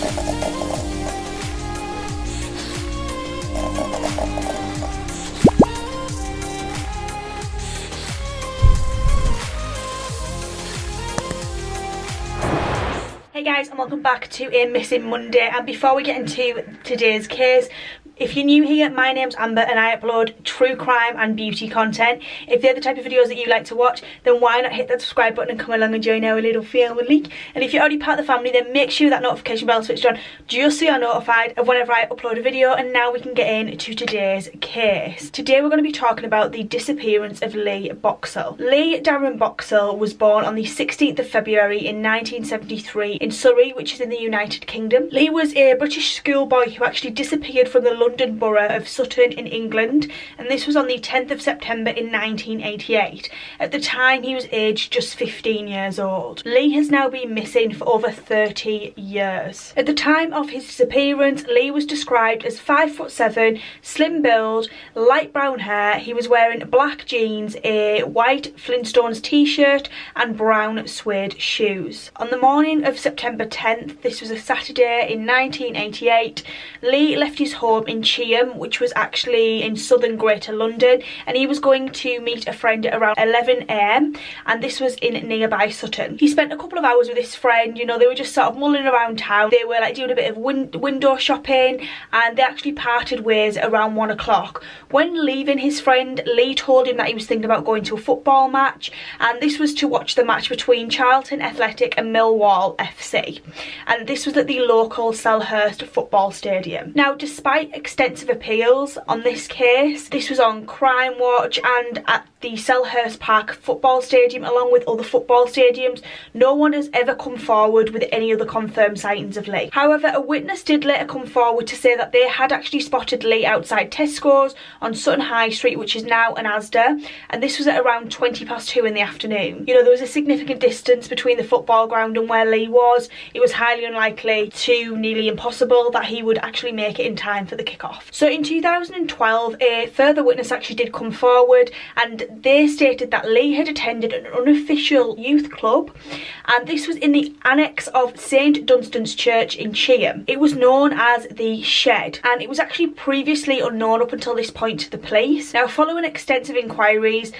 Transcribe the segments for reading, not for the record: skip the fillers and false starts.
Hey guys, and welcome back to a Missing Monday. And before we get into today's case, if you're new here, my name's Amber and I upload true crime and beauty content. If they're the type of videos that you like to watch, then why not hit that subscribe button and come along and join our little family. And if you're already part of the family, then make sure that notification bell is switched on just so you're notified of whenever I upload a video. And now we can get into today's case. Today we're going to be talking about the disappearance of Lee Boxell. Lee Darren Boxell was born on the 16th of February in 1973 in Surrey, which is in the United Kingdom. Lee was a British schoolboy who actually disappeared from the London borough of Sutton in England, and this was on the 10th of September in 1988. At the time he was aged just 15 years old. Lee has now been missing for over 30 years. At the time of his disappearance, Lee was described as 5'7", slim build, light brown hair. He was wearing black jeans, a white Flintstones t-shirt and brown suede shoes. On the morning of September 10th, this was a Saturday in 1988, Lee left his home in Cheam, which was actually in southern Greater London, and he was going to meet a friend at around 11 AM, and this was in nearby Sutton. He spent a couple of hours with his friend. You know, they were just sort of mulling around town. They were like doing a bit of window shopping, and they actually parted ways around 1 o'clock. When leaving his friend, Lee told him that he was thinking about going to a football match, and this was to watch the match between Charlton Athletic and Millwall FC, and this was at the local Selhurst football stadium. Now, despite extensive appeals on this case, this was on Crime Watch and at the Selhurst Park football stadium, along with other football stadiums, no one has ever come forward with any other confirmed sightings of Lee. However, a witness did later come forward to say that they had actually spotted Lee outside Tesco's on Sutton High Street, which is now an Asda, and this was at around 2:20 in the afternoon. You know, there was a significant distance between the football ground and where Lee was. It was highly unlikely to nearly impossible that he would actually make it in time for the kickoff. So in 2012, a further witness actually did come forward, and they stated that Lee had attended an unofficial youth club, and this was in the annex of St Dunstan's Church in Cheam. It was known as the Shed, and it was actually previously unknown up until this point to the police. Now, following extensive inquiries,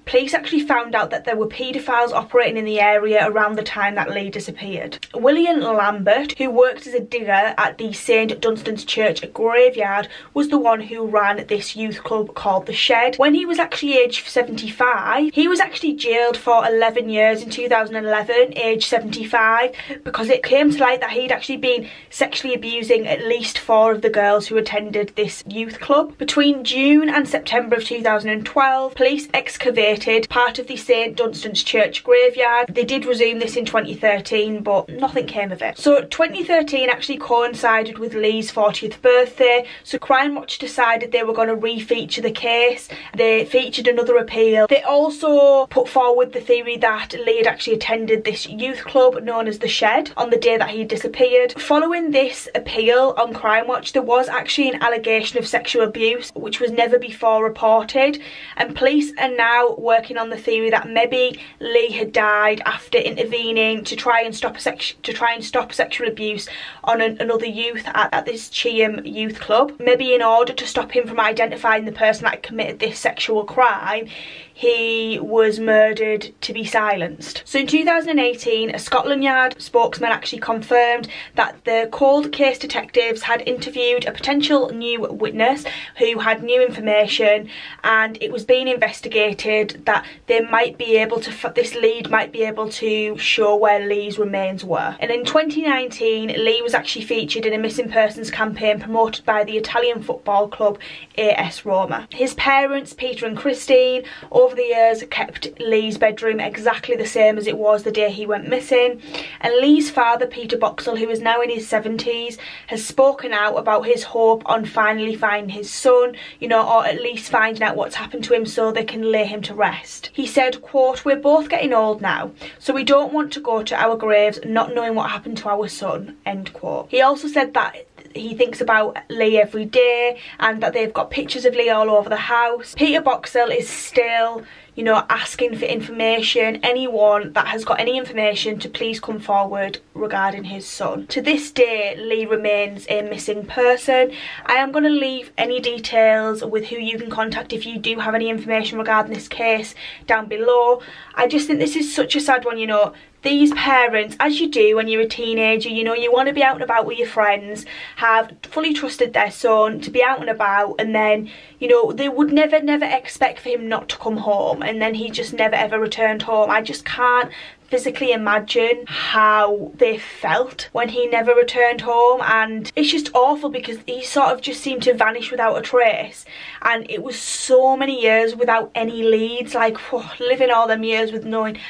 police actually found out that there were paedophiles operating in the area around the time that Lee disappeared. William Lambert, who worked as a digger at the St Dunstan's Church graveyard, was the one who ran this youth club called the Shed. When he was actually aged 75, he was actually jailed for 11 years in 2011, aged 75, because it came to light that he'd actually been sexually abusing at least 4 of the girls who attended this youth club. Between June and September of 2012, police excavated part of the St Dunstan's Church graveyard. They did resume this in 2013, but nothing came of it. So 2013 actually coincided with Lee's 40th birthday, so Crime Watch decided they were going to re-feature the case. They featured another appeal. They also put forward the theory that Lee had actually attended this youth club known as the Shed on the day that he disappeared. Following this appeal on Crime Watch, there was actually an allegation of sexual abuse which was never before reported, and police are now working on the theory that maybe Lee had died after intervening to try and stop sexual abuse on another youth at this Cheam youth club. Maybe in order to stop him from identifying the person that committed this sexual crime, he was murdered to be silenced. So in 2018, a Scotland Yard spokesman actually confirmed that the cold case detectives had interviewed a potential new witness who had new information, and it was being investigated that they might be able to, this lead might be able to show where Lee's remains were. And in 2019, Lee was actually featured in a missing persons campaign promoted by the Italian football club AS Roma. His parents, Peter and Christine, over the years kept Lee's bedroom exactly the same as it was the day he went missing, and Lee's father, Peter Boxell, who is now in his 70s, has spoken out about his hope on finally finding his son, you know, or at least finding out what's happened to him so they can lay him to rest. He said, quote, "We're both getting old now, so we don't want to go to our graves not knowing what happened to our son," end quote. He also said that he thinks about Lee every day and that they've got pictures of Lee all over the house. Peter Boxell is still you know, asking for information. Anyone that has got any information to please come forward regarding his son. To this day, Lee remains a missing person. I am going to leave any details with who you can contact if you do have any information regarding this case down below. I just think this is such a sad one, you know. These parents, as you do when you're a teenager, you know, you want to be out and about with your friends, have fully trusted their son to be out and about, and then, you know, they would never expect for him not to come home, and then he just never ever returned home. I just can't physically imagine how they felt when he never returned home, and it's just awful because he sort of just seemed to vanish without a trace, and it was so many years without any leads. Like, living all them years with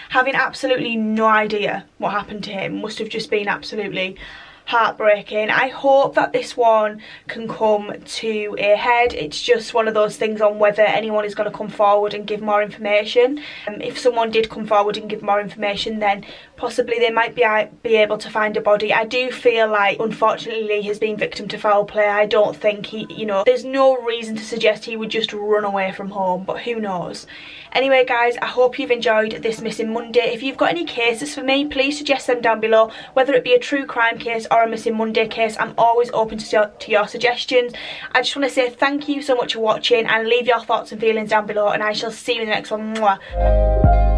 having absolutely no idea what happened to him must have just been absolutely heartbreaking. I hope that this one can come to a head. It's just one of those things on whether anyone is going to come forward and give more information. If someone did come forward and give more information, then possibly they might be able to find a body. I do feel like, unfortunately, Lee has been victim to foul play. I don't think he, you know, there's no reason to suggest he would just run away from home, but who knows. Anyway guys, I hope you've enjoyed this Missing Monday. If you've got any cases for me, please suggest them down below, whether it be a true crime case or a Missing Monday case. I'm always open to your suggestions. I just want to say thank you so much for watching, and leave your thoughts and feelings down below, and I shall see you in the next one. Mwah.